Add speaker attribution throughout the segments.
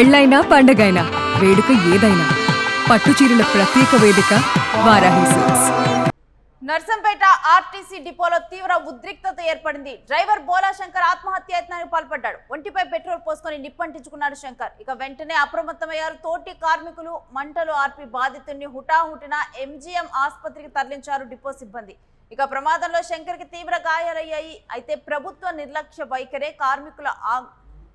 Speaker 1: పెళ్ళైనా పండగైనా వేడుక ఏదైనా పట్టుచీరల ప్రత్యేక వేదిక వారాహి సిల్క్స్.
Speaker 2: నర్సంపేట ఆర్టీసీ డిపోలో తీవ్ర ఉద్రిక్తత ఏర్పడింది. డ్రైవర్ బోలా శంకర్ ఆత్మహత్యాయత్నానికి పాల్పడ్డాడు. ఒంటిపై పెట్రోల్ పోసుకొని నిప్పంటించుకున్నాడు శంకర్. ఇక వెంటనే అప్రమత్తమయ్యారు తోటి కార్మికులు. మంటలు ఆర్పి బాధితుడిని హుటాహుటిన ఎంజీఎం ఆసుపత్రికి తరలించారు డిపో సిబ్బంది. ఇక ప్రమాదంలో శంకర్ కి తీవ్ర గాయాలయ్యాయి. అయితే ప్రభుత్వ నిర్లక్ష్య వైఖరే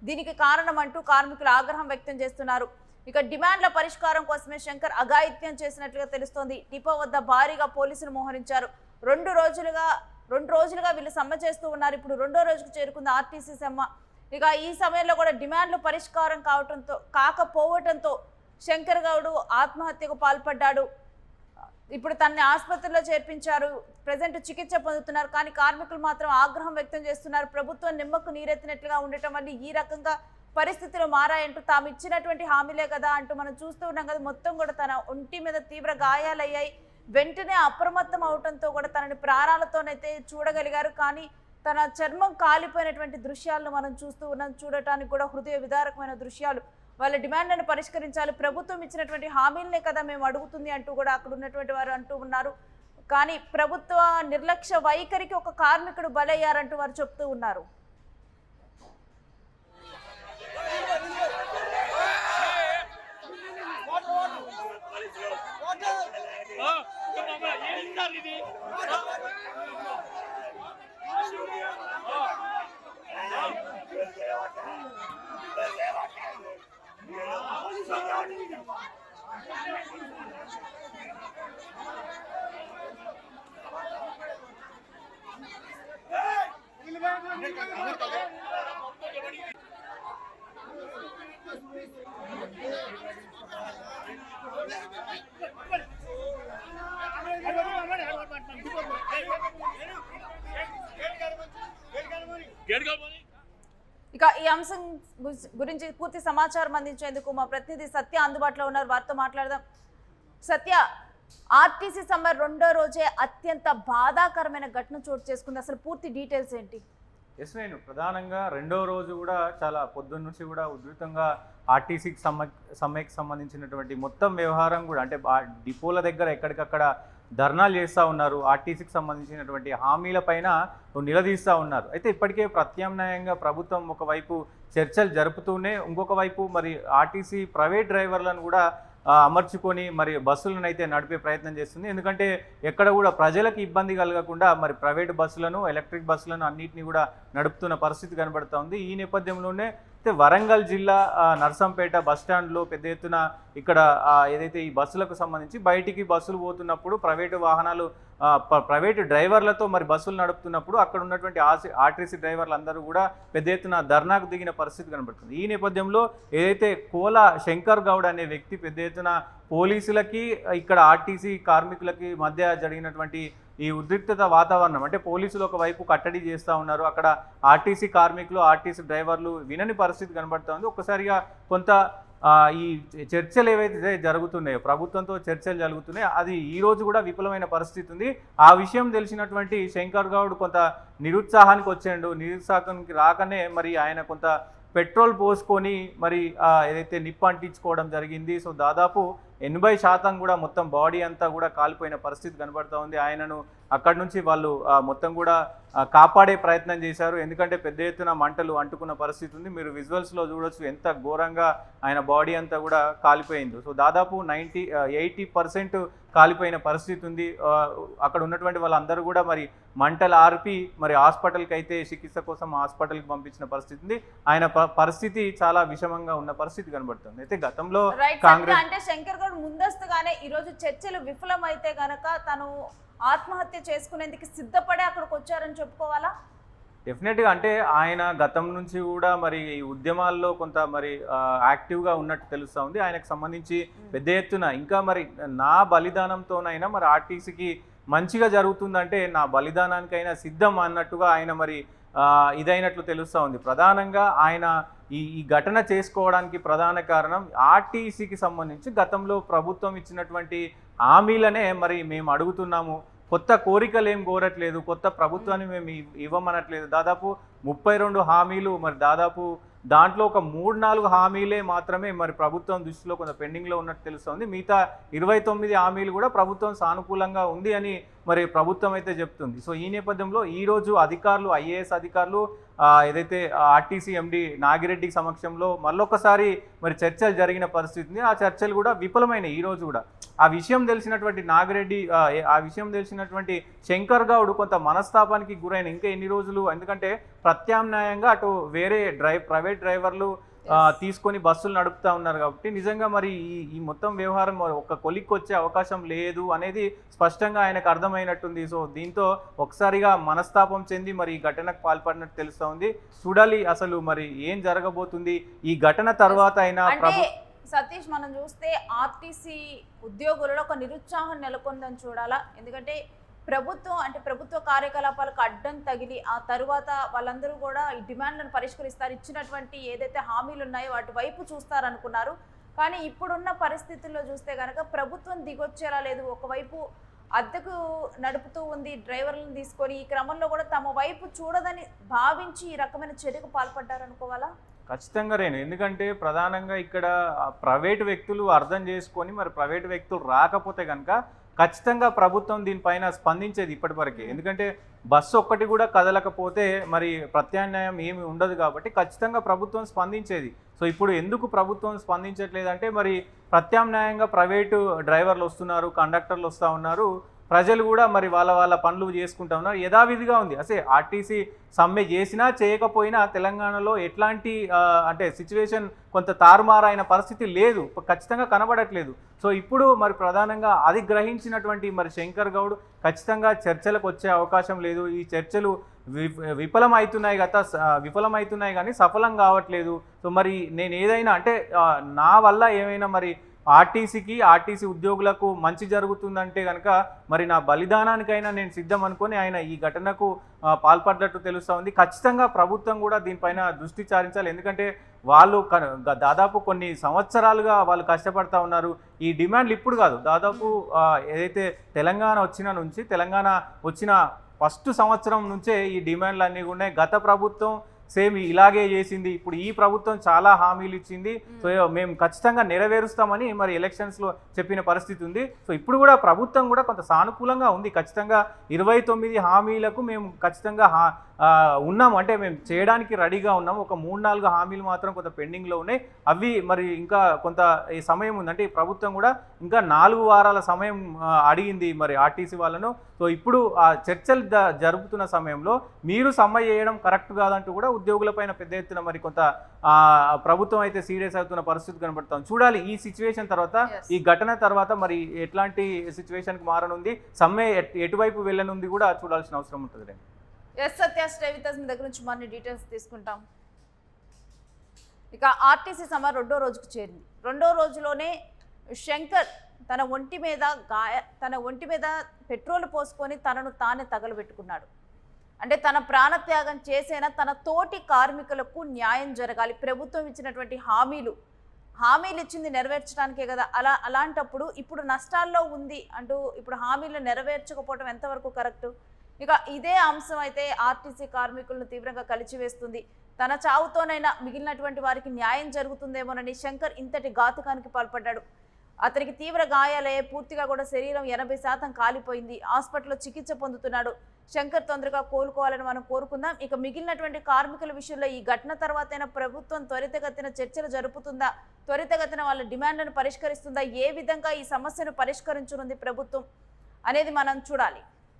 Speaker 2: దీనికి కారణమంటూ కార్మికులు ఆగ్రహం వ్యక్తం చేస్తున్నారు. ఇక డిమాండ్ల పరిష్కారం కోసమే శంకర్ అఘాయిత్యం చేసినట్లుగా తెలుస్తోంది. డిపో వద్ద భారీగా పోలీసులు మోహరించారు. రెండు రోజులుగా వీళ్ళు సమ్మె చేస్తూ ఉన్నారు. ఇప్పుడు రెండో రోజుకు చేరుకుంది ఆర్టీసీ సమ్మె. ఇక ఈ సమయంలో కూడా డిమాండ్లు పరిష్కారం కాకపోవడంతో శంకర్ గౌడ్ ఆత్మహత్యకు పాల్పడ్డాడు. ఇప్పుడు తనని ఆసుపత్రిలో చేర్పించారు. ప్రజెంట్ చికిత్స పొందుతున్నారు. కానీ కార్మికులు మాత్రం ఆగ్రహం వ్యక్తం చేస్తున్నారు. ప్రభుత్వం నిమ్మకు నీరెత్తినట్లుగా ఉండటం వల్ల ఈ రకంగా పరిస్థితులు మారాయంటూ తాము ఇచ్చినటువంటి హామీలే కదా అంటూ మనం చూస్తూ ఉన్నాం కదా. మొత్తం కూడా తన ఒంటి మీద తీవ్ర గాయాలయ్యాయి. వెంటనే అప్రమత్తం అవడంతో కూడా తనని ప్రాణాలతోనైతే చూడగలిగారు. కానీ తన చర్మం కాలిపోయినటువంటి దృశ్యాలను మనం చూస్తూ ఉన్నాం. చూడటానికి కూడా హృదయ విదారకమైన దృశ్యాలు. వాళ్ళ డిమాండ్లను పరిష్కరించాలి, ప్రభుత్వం ఇచ్చినటువంటి హామీలనే కదా మేము అడుగుతుంది అంటూ కూడా అక్కడ ఉన్నటువంటి వారు అంటూ ఉన్నారు. కానీ ప్రభుత్వ నిర్లక్ష్య వైఖరికి ఒక కార్మికుడు బలయ్యారంటూ వారు చెప్తూ ఉన్నారు. ఇక ఈ అంశం గురించి పూర్తి సమాచారం అందించేందుకు మా ప్రతినిధి సత్య అందుబాటులో ఉన్నారు. వారితో మాట్లాడదాం. సత్య, ఆర్టీసీ సమ్మె రెండో రోజే అత్యంత బాధాకరమైన ఘటన చోటు చేసుకుంది. అసలు పూర్తి డీటెయిల్స్ ఏంటి?
Speaker 3: ఎస్, నేను ప్రధానంగా రెండో రోజు కూడా చాలా పొద్దున్న నుంచి కూడా ఉధృతంగా ఆర్టీసీకి సమ్మెకి సంబంధించినటువంటి మొత్తం వ్యవహారం కూడా అంటే డిపోల దగ్గర ఎక్కడికక్కడ ధర్నాలు చేస్తూ ఉన్నారు. ఆర్టీసీకి సంబంధించినటువంటి హామీలపైన నిలదీస్తూ ఉన్నారు. అయితే ఇప్పటికే ప్రత్యామ్నాయంగా ప్రభుత్వం ఒకవైపు చర్చలు జరుపుతూనే ఇంకొక వైపు మరి ఆర్టీసీ ప్రైవేట్ డ్రైవర్లను కూడా అమర్చుకొని మరి బస్సులను అయితే నడిపే ప్రయత్నం చేస్తుంది. ఎందుకంటే ఎక్కడ కూడా ప్రజలకు ఇబ్బంది కలగకుండా మరి ప్రైవేట్ బస్సులను, ఎలక్ట్రిక్ బస్సులను అన్నింటినీ కూడా నడుపుతున్న పరిస్థితి కనబడుతూ ఉంది. ఈ నేపథ్యంలోనే వరంగల్ జిల్లా నర్సంపేట బస్టాండ్లో పెద్ద ఎత్తున ఇక్కడ ఏదైతే ఈ బస్సులకు సంబంధించి బయటికి బస్సులు పోతున్నప్పుడు ప్రైవేటు డ్రైవర్లతో మరి బస్సులు నడుపుతున్నప్పుడు అక్కడ ఉన్నటువంటి ఆర్టీసీ డ్రైవర్లు అందరూ కూడా పెద్ద ఎత్తున ధర్నాకు దిగిన పరిస్థితి కనబడుతుంది. ఈ నేపథ్యంలో ఏదైతే కోలా శంకర్ గౌడ్ అనే వ్యక్తి పెద్ద ఎత్తున పోలీసులకి ఇక్కడ ఆర్టీసీ కార్మికులకి మధ్య జరిగినటువంటి ఈ ఉద్రిక్తత వాతావరణం అంటే పోలీసులు ఒకవైపు కట్టడి చేస్తూ ఉన్నారు. అక్కడ ఆర్టీసీ కార్మికులు, ఆర్టీసీ డ్రైవర్లు వినని పరిస్థితి కనబడుతూ ఉంది. ఒక్కసారిగా కొంత ఈ చర్చలు ఏవైతే జరుగుతున్నాయో, ప్రభుత్వంతో చర్చలు జరుగుతున్నాయో అది ఈరోజు కూడా విఫలమైన పరిస్థితి ఉంది. ఆ విషయం తెలిసినటువంటి శంకర్ గౌడ్ కొంత నిరుత్సాహానికి వచ్చాడు. నిరుత్సాహానికి రాకనే మరి ఆయన కొంత పెట్రోల్ పోసుకొని మరి ఏదైతే నిప్పు అంటించుకోవడం జరిగింది. సో దాదాపు 80% కూడా మొత్తం బాడీ అంతా కూడా కాలిపోయిన పరిస్థితి కనబడుతూ ఉంది. ఆయనను అక్కడి నుంచి వాళ్ళు మొత్తం కూడా కాపాడే ప్రయత్నం చేశారు. ఎందుకంటే పెద్ద ఎత్తున మంటలు అంటుకున్న పరిస్థితి ఉంది. మీరు విజువల్స్లో చూడొచ్చు ఎంత ఘోరంగా ఆయన బాడీ అంతా కూడా కాలిపోయింది. సో దాదాపు 80% కాలిపోయిన పరిస్థితి ఉంది. అక్కడ ఉన్నటువంటి వాళ్ళందరూ కూడా మరి మంటలు ఆర్పి మరి హాస్పిటల్కి అయితే చికిత్స కోసం హాస్పిటల్కి పంపించిన పరిస్థితి ఉంది. ఆయన పరిస్థితి చాలా విషమంగా ఉన్న పరిస్థితి కనబడుతుంది. అయితే గతంలో కాంగ్రెస్
Speaker 2: అంటే శంకర్ గౌడ్ ముందస్తుగానే ఈరోజు చర్చలు విఫలమైతే గనక తను ఆత్మహత్య చేసుకునేందుకు సిద్ధపడి అక్కడికి వచ్చారని చెప్పుకోవాలా?
Speaker 3: డెఫినెట్గా అంటే ఆయన గతం నుంచి కూడా మరి ఈ ఉద్యమాల్లో కొంత మరి యాక్టివ్గా ఉన్నట్టు తెలుస్తూ ఉంది. ఆయనకు సంబంధించి పెద్ద ఎత్తున ఇంకా మరి నా బలిదానంతోనైనా మరి ఆర్టీసీకి మంచిగా జరుగుతుందంటే నా బలిదానానికైనా సిద్ధం అన్నట్టుగా ఆయన మరి ఇదైనట్లు తెలుస్తూ ఉంది. ప్రధానంగా ఆయన ఈ ఘటన చేసుకోవడానికి ప్రధాన కారణం ఆర్టీసీకి సంబంధించి గతంలో ప్రభుత్వం ఇచ్చినటువంటి హామీలనే మరి మేము అడుగుతున్నాము. కొత్త కోరికలు ఏం కోరట్లేదు, కొత్త ప్రభుత్వాన్ని మేము ఇవ్వమనట్లేదు. దాదాపు 32 హామీలు మరి దాదాపు దాంట్లో ఒక 3-4 హామీలే మాత్రమే మరి ప్రభుత్వం దృష్టిలో కొంత పెండింగ్లో ఉన్నట్టు తెలుస్తోంది. మిగతా 29 హామీలు కూడా ప్రభుత్వం సానుకూలంగా ఉంది అని మరి ప్రభుత్వం అయితే చెప్తుంది. సో ఈ నేపథ్యంలో ఈరోజు అధికారులు, ఐఏఎస్ అధికారులు ఏదైతే ఆర్టీసీ ఎండి నాగిరెడ్డి సమక్షంలో మళ్ళొకసారి మరి చర్చలు జరిగిన పరిస్థితి ఉంది. ఆ చర్చలు కూడా విఫలమైనవి. ఈరోజు కూడా ఆ విషయం తెలిసినటువంటి నాగిరెడ్డి, ఆ విషయం తెలిసినటువంటి శంకర్ గౌడ్ కొంత మనస్తాపానికి గురైన ఇంకా ఎన్ని రోజులు, ఎందుకంటే ప్రత్యామ్నాయంగా అటు వేరే ప్రైవేట్ డ్రైవర్లు తీసుకొని బస్సులు నడుపుతా ఉన్నారు కాబట్టి నిజంగా మరి ఈ మొత్తం వ్యవహారం ఒక కొలిక్కి వచ్చే అవకాశం లేదు అనేది స్పష్టంగా ఆయనకు అర్థమైనట్టుంది. సో దీంతో ఒకసారిగా మనస్తాపం చెంది మరి ఈ ఘటనకు పాల్పడినట్టు తెలుస్తూ ఉంది. చూడాలి అసలు మరి ఏం జరగబోతుంది ఈ ఘటన తర్వాత అయినా.
Speaker 2: సతీష్, మనం చూస్తే ఆర్టీసీ ఉద్యోగులలో ఒక నిరుత్సాహం నెలకొందని చూడాలా. ఎందుకంటే ప్రభుత్వ కార్యకలాపాలకు అడ్డం తగిలి ఆ తరువాత వాళ్ళందరూ కూడా ఈ డిమాండ్లను పరిష్కరిస్తారు, ఇచ్చినటువంటి ఏదైతే హామీలు ఉన్నాయో వాటి వైపు చూస్తారనుకున్నారు. కానీ ఇప్పుడున్న పరిస్థితుల్లో చూస్తే కనుక ప్రభుత్వం దిగొచ్చేలా లేదు. ఒకవైపు అద్దెకు నడుపుతూ ఉంది డ్రైవర్లను తీసుకొని, ఈ క్రమంలో కూడా తమ వైపు చూడదని భావించి ఈ రకమైన చర్యకు పాల్పడ్డారనుకోవాలా?
Speaker 3: ఖచ్చితంగా రేణు, ఎందుకంటే ప్రధానంగా ఇక్కడ ప్రైవేటు వ్యక్తులు అర్థం చేసుకొని మరి ప్రైవేటు వ్యక్తులు రాకపోతే కనుక ఖచ్చితంగా ప్రభుత్వం దీనిపైన స్పందించేది ఇప్పటివరకే. ఎందుకంటే బస్సు ఒక్కటి కూడా కదలకపోతే మరి ప్రత్యామ్నాయం ఏమి ఉండదు కాబట్టి ఖచ్చితంగా ప్రభుత్వం స్పందించేది. సో ఇప్పుడు ఎందుకు ప్రభుత్వం స్పందించట్లేదంటే మరి ప్రత్యామ్నాయంగా ప్రైవేటు డ్రైవర్లు వస్తున్నారు, కండక్టర్లు వస్తూ ఉన్నారు, ప్రజలు కూడా మరి వాళ్ళ పనులు చేసుకుంటా ఉన్నారు, యథావిధిగా ఉంది. అసలు ఆర్టీసీ సమ్మె చేసినా చేయకపోయినా తెలంగాణలో ఎట్లాంటి అంటే సిచ్యువేషన్ కొంత తారుమారైన పరిస్థితి లేదు, ఖచ్చితంగా కనబడట్లేదు. సో ఇప్పుడు మరి ప్రధానంగా అది గ్రహించినటువంటి మరి శంకర్ గౌడ్ ఖచ్చితంగా చర్చలకు వచ్చే అవకాశం లేదు. ఈ చర్చలు విఫలమవుతున్నాయి కానీ సఫలం కావట్లేదు. సో మరి నేను ఏదైనా అంటే నా వల్ల ఏమైనా మరి ఆర్టీసీ ఉద్యోగులకు మంచి జరుగుతుందంటే కనుక మరి నా బలిదానానికైనా నేను సిద్ధం అనుకొని ఆయన ఈ ఘటనకు పాల్పడ్డట్టు తెలుస్తూ ఉంది. ఖచ్చితంగా ప్రభుత్వం కూడా దీనిపైన దృష్టి సారించాలి. ఎందుకంటే వాళ్ళు దాదాపు కొన్ని సంవత్సరాలుగా వాళ్ళు కష్టపడతా ఉన్నారు. ఈ డిమాండ్లు ఇప్పుడు కాదు, దాదాపు ఏదైతే తెలంగాణ వచ్చిన ఫస్ట్ సంవత్సరం నుంచే ఈ డిమాండ్లు అన్నీ ఉన్నాయి. గత ప్రభుత్వం సేమ్ ఇలాగే చేసింది, ఇప్పుడు ఈ ప్రభుత్వం చాలా హామీలు ఇచ్చింది. సో మేము ఖచ్చితంగా నెరవేరుస్తామని మరి ఎలక్షన్స్లో చెప్పిన పరిస్థితి ఉంది. సో ఇప్పుడు కూడా ప్రభుత్వం కూడా కొంత సానుకూలంగా ఉంది. ఖచ్చితంగా 29 హామీలకు మేము ఖచ్చితంగా ఉన్నాము, అంటే మేము చేయడానికి రెడీగా ఉన్నాము. ఒక 3-4 హామీలు మాత్రం కొంత పెండింగ్లో ఉన్నాయి. అవి మరి ఇంకా కొంత ఈ సమయం ఉంది, అంటే ఈ ప్రభుత్వం కూడా ఇంకా 4 వారాల సమయం అడిగింది మరి ఆర్టీసీ వాళ్ళను. సో ఇప్పుడు ఆ చర్చలు జరుపుతున్న సమయంలో మీరు సమ్మె చేయడం కరెక్ట్ కాదంటూ కూడా ఉద్యోగులపైన పెద్ద ఎత్తున మరి కొంత ప్రభుత్వం అయితే సీరియస్ అవుతున్న పరిస్థితి కనబడుతుంది. చూడాలి ఈ సిచ్యువేషన్ తర్వాత, ఈ ఘటన తర్వాత మరి ఎట్లాంటి సిచ్యువేషన్కి మారనుంది, సమ్మె ఎటువైపు వెళ్ళనుంది కూడా చూడాల్సిన అవసరం ఉంటుంది.
Speaker 2: సత్య, స్టే విత్ us, మీ దగ్గర నుంచి మరిన్ని డీటెయిల్స్ తీసుకుంటాం. ఇక ఆర్టీసీ సమ్మె 2వ రోజుకు చేరింది. 2వ రోజులోనే శంకర్ తన ఒంటి మీద పెట్రోల్ పోసుకొని తనను తానే తగలబెట్టుకున్నాడు. అంటే తన ప్రాణత్యాగం చేసైనా తన తోటి కార్మికులకు న్యాయం జరగాలి, ప్రభుత్వం ఇచ్చినటువంటి హామీలు ఇచ్చింది నెరవేర్చడానికే కదా. అలాంటప్పుడు ఇప్పుడు నష్టాల్లో ఉంది అంటూ ఇప్పుడు హామీలు నెరవేర్చకపోవడం ఎంతవరకు కరెక్ట్? ఇక ఇదే అంశం అయితే ఆర్టీసీ కార్మికులను తీవ్రంగా కలిచివేస్తుంది. తన చావుతోనైనా మిగిలినటువంటి వారికి న్యాయం జరుగుతుందేమోనని శంకర్ ఇంతటి ఘాతుకానికి పాల్పడ్డాడు. అతనికి తీవ్ర గాయాలయ్యే, పూర్తిగా కూడా శరీరం 80% కాలిపోయింది. హాస్పిటల్లో చికిత్స పొందుతున్నాడు. శంకర్ తొందరగా కోలుకోవాలని మనం కోరుకుందాం. ఇక మిగిలినటువంటి కార్మికుల విషయంలో ఈ ఘటన తర్వాతైనా ప్రభుత్వం త్వరితగతిన చర్చలు జరుపుతుందా, త్వరితగతిన వాళ్ళ డిమాండ్లను పరిష్కరిస్తుందా, ఏ విధంగా ఈ సమస్యను పరిష్కరించనుంది ప్రభుత్వం అనేది మనం చూడాలి.